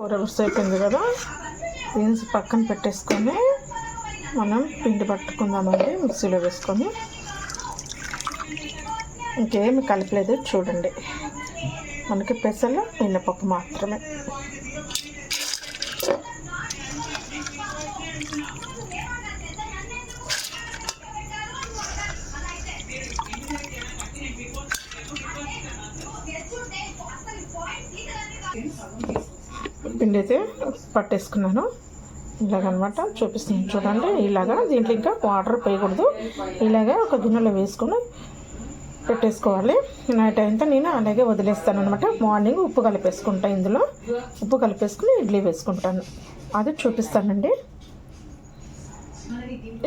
కూర రుచి అయిపోయింది కదా, దీన్ని పక్కన పెట్టేసుకొని మనం పిండి పట్టుకుందామండి. మిక్సీలో వేసుకొని ఇంకేమి కలిపలేదు చూడండి, మనకి పెసలు మినపప్పు మాత్రమే. పిండి అయితే పట్టేసుకున్నాను, ఇలాగనమాట చూపిస్తున్నాను చూడండి. ఇలాగా దీంట్లో ఇంకా వాటర్ పోయకూడదు, ఇలాగే ఒక గిన్నెలో వేసుకొని పెట్టేసుకోవాలి. నైట్ అంతా నేను అలాగే వదిలేస్తాను అనమాట. మార్నింగ్ ఉప్పు కలిపేసుకుంటాను, ఇందులో ఉప్పు కలిపేసుకుని ఇడ్లీ వేసుకుంటాను, అది చూపిస్తానండి.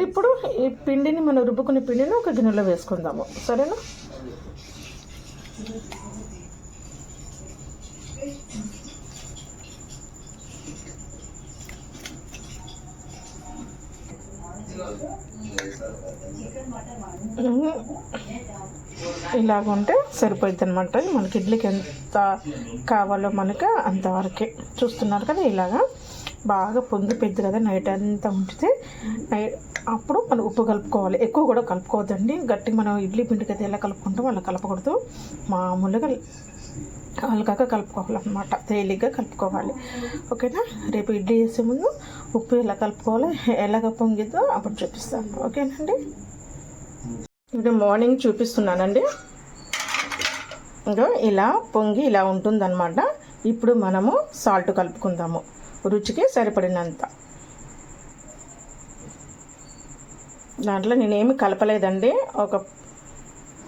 ఇప్పుడు ఈ పిండిని మనం రుబ్బుకునే పిండిని ఒక గిన్నెలో వేసుకుందాము, సరేనా. ఇలాగుంటే సరిపోయింది అనమాట. మనకి ఇడ్లీకి ఎంత కావాలో మనకి అంతవరకే. చూస్తున్నారు కదా, ఇలాగా బాగా పొంగిపోయింది కదా. నైట్ అంతా ఉంచితే అప్పుడు మనం ఉప్పు కలుపుకోవాలి. ఎక్కువ కూడా కలుపుకోవద్దండి, గట్టిగా మనం ఇడ్లీ పిండికి అయితే ఎలా కలుపుకుంటామో అలా కలపకూడదు. మామూలుగా అలకాక కలుపుకోవాలన్నమాట, తేలిగ్గా కలుపుకోవాలి, ఓకేనా. రేపు ఇడ్లీ చేసే ముందు ఉప్పు ఎలా కలుపుకోవాలి, ఎలాగ పొంగిద్దో అప్పుడు చూపిస్తాను, ఓకేనండి. ఇది మార్నింగ్ చూపిస్తున్నానండి. ఇంకా ఇలా పొంగి ఇలా ఉంటుందన్నమాట. ఇప్పుడు మనము సాల్ట్ కలుపుకుందాము, రుచికి సరిపడినంత. దాంట్లో నేనేమి కలపలేదండి.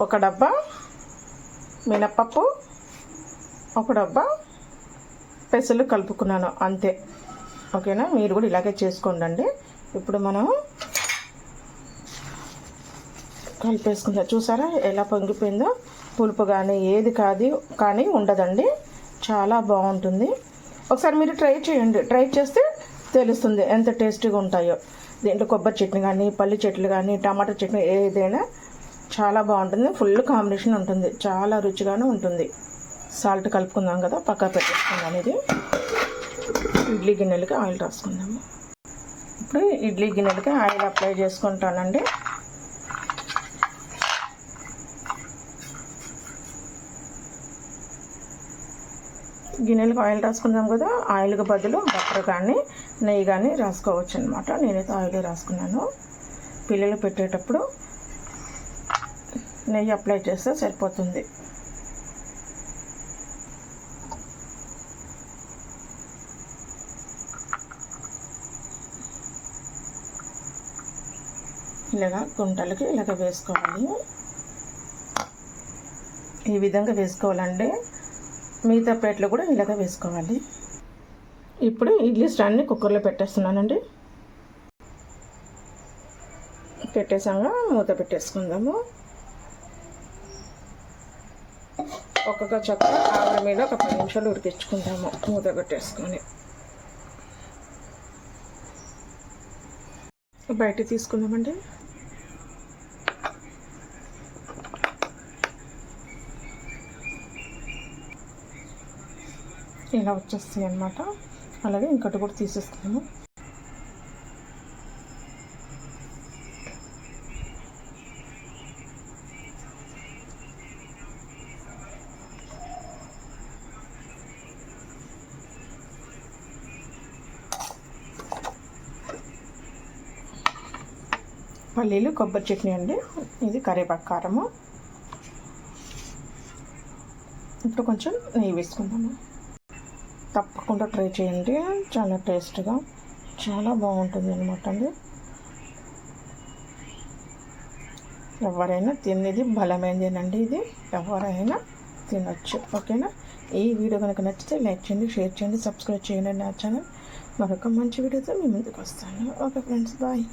ఒక డబ్బా మినప్పప్పు, ఒక డబ్బా పెసలు కలుపుకున్నాను అంతే, ఓకేనా. మీరు కూడా ఇలాగే చేసుకోండి. ఇప్పుడు మనం కలిపేసుకుందాం. చూసారా ఎలా పొంగిపోయిందో. పులుపు కానీ ఏది కానీ ఉండదండి, చాలా బాగుంటుంది. ఒకసారి మీరు ట్రై చేయండి, ట్రై చేస్తే తెలుస్తుంది ఎంత టేస్టీగా ఉంటాయో. దీంట్లో కొబ్బరి చట్నీ కానీ, పల్లి చట్నీ కానీ, టమాటా చట్నీ ఏదైనా చాలా బాగుంటుంది. ఫుల్ కాంబినేషన్ ఉంటుంది, చాలా రుచిగానే ఉంటుంది. సాల్ట్ కలుపుకుందాం కదా, పక్కా పెట్టేసుకుందాం. ఇది ఇడ్లీ గిన్నెలకి ఆయిల్ రాసుకుందాము. ఇప్పుడు ఇడ్లీ గిన్నెలకి ఆయిల్ అప్లై చేసుకుంటానండి. గిన్నెలకు ఆయిల్ రాసుకుందాం కదా, ఆయిల్కి బదులు బటర్ కానీ నెయ్యి కానీ రాసుకోవచ్చు అనమాట. నేనైతే ఆయిల్ రాసుకున్నాను. పిల్లలు పెట్టేటప్పుడు నెయ్యి అప్లై చేస్తే సరిపోతుంది. ఇలాగా గుంటలకి ఇలాగ వేసుకోవాలి, ఈ విధంగా వేసుకోవాలండి. మిగతా ప్లేట్లో కూడా ఇలాగ వేసుకోవాలి. ఇప్పుడు ఇడ్లీ స్టాండ్ని కుక్కర్లో పెట్టేస్తున్నానండి. పెట్టేసాక మూత పెట్టేసుకుందాము. ఒక్కొక్క చక్క ఆవిరి మీద ఒక 10 నిమిషాలు ఉడికించుకుందాము మూత పెట్టేసుకొని. బయట తీసుకుందామండి. ఇలా వచ్చేస్తాయి అన్నమాట. అలాగే ఇంకోటి కూడా తీసేస్తాము. పల్లీలు కొబ్బరి చట్నీ అండి, ఇది కరివేపాకు కారము. ఇప్పుడు కొంచెం నెయ్యి వేసుకుందాము. తప్పకుండా ట్రై చేయండి, చాలా టేస్ట్గా చాలా బాగుంటుంది అనమాట అండి. ఎవరైనా తినేది బలమైందేనండి, ఇది ఎవరైనా తినొచ్చు, ఓకేనా. ఈ వీడియో కనుక నచ్చితే లైక్ చేయండి, షేర్ చేయండి, సబ్స్క్రైబ్ చేయండి నా ఛానల్. మరొక మంచి వీడియోతో మీ ముందుకు వస్తాను. Okay friends, bye.